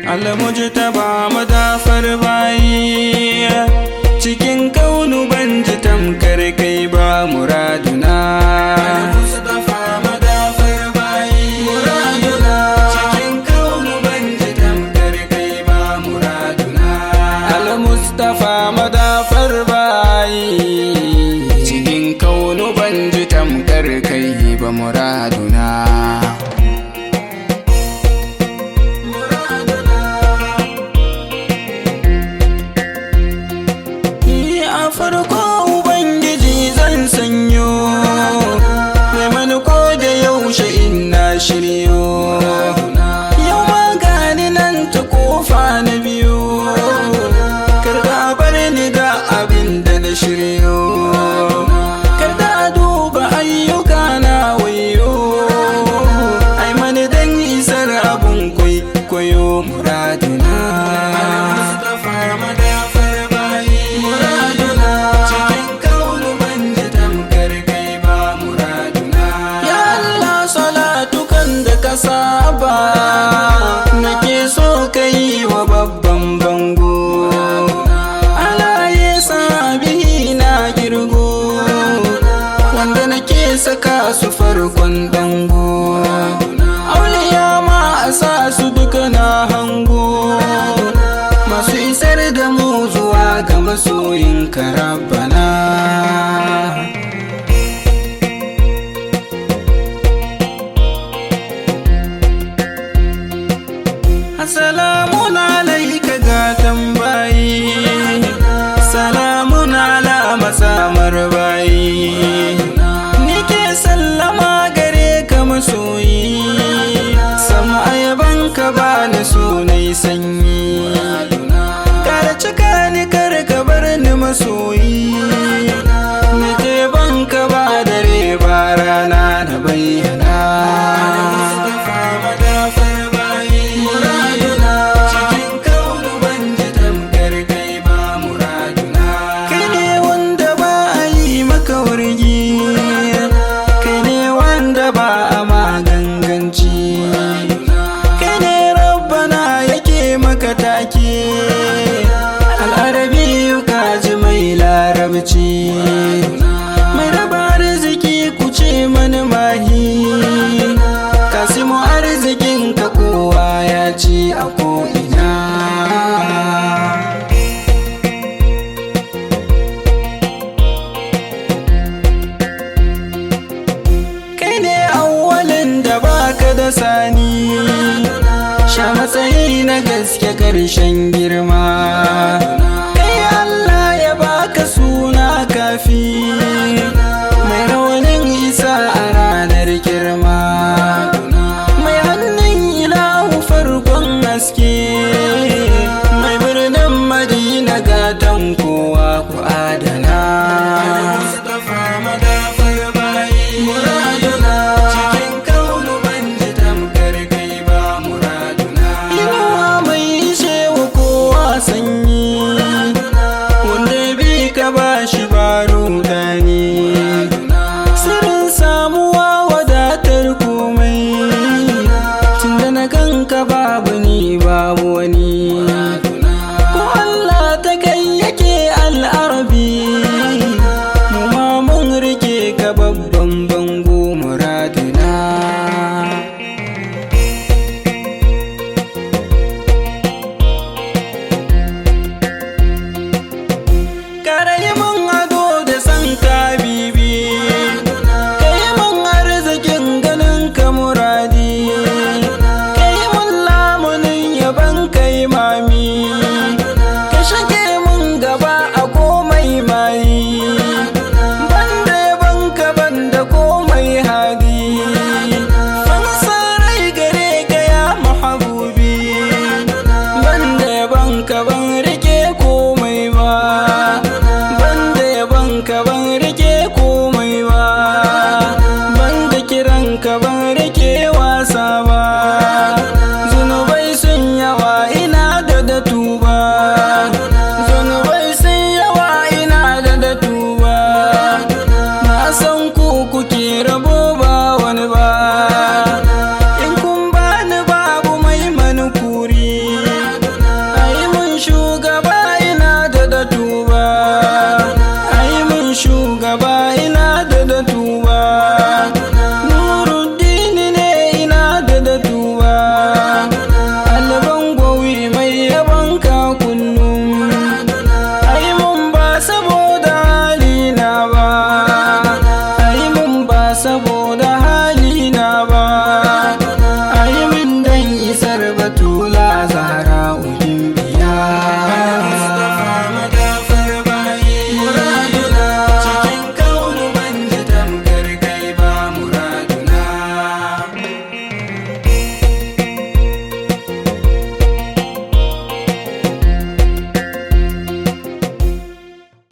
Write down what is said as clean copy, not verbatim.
Al-Mujtaba madafar bayi, cikin kaunu ban ji tamkar kai ba muraduna. Al-Mustafa madafar bayi, muraduna, cikin kaunu ban ji tamkar kai ba muraduna. Al-Mustafa madafar bayi, cikin kaunu ban ji tamkar kai ba muraduna. Farko Ubangiji zan sanyo, mai manko da yaushe ina shiryo. Yau magani nan ta kofa na biyu, karda bar ni ga abin da na shiryo. Karda duba ayyuka na wayo, ai mani dan isar abun kwaikwayo muraduna. Saba nake so kai wa babban bango, alaye sabi na girgo, wanda nake saka su farkon dango. Auliya ma a sa su duka na hango, masu isar da mu zuwa ga masoyin Rabbana. Salamun alaika gatan bayi, salamun ala masamar bayi. Nike sallama gare ka masoyi, sama ayaban ka ba ni sunai sanyi. Kara cika ni kar ka bar ni masoyi, nike ban ka ba dare ba rana na bayyana. Al'arabi kaji mai larabci, mai raba arziki ku ce mani mahi. Kasimu arzikin ka kowa ya ci a ko'ina. Kai ne awwalin da baka da sani, sha matsayi na gaske ƙarshen girma. Kai Allah ya baka suna kafi, mai rawanin isa a ranar girma. Mai hannun ilahu farkon haske, mai birnin Madina gatan kowa ku adana. Sirrin samuwa wadatar komai, tunda na ganka babu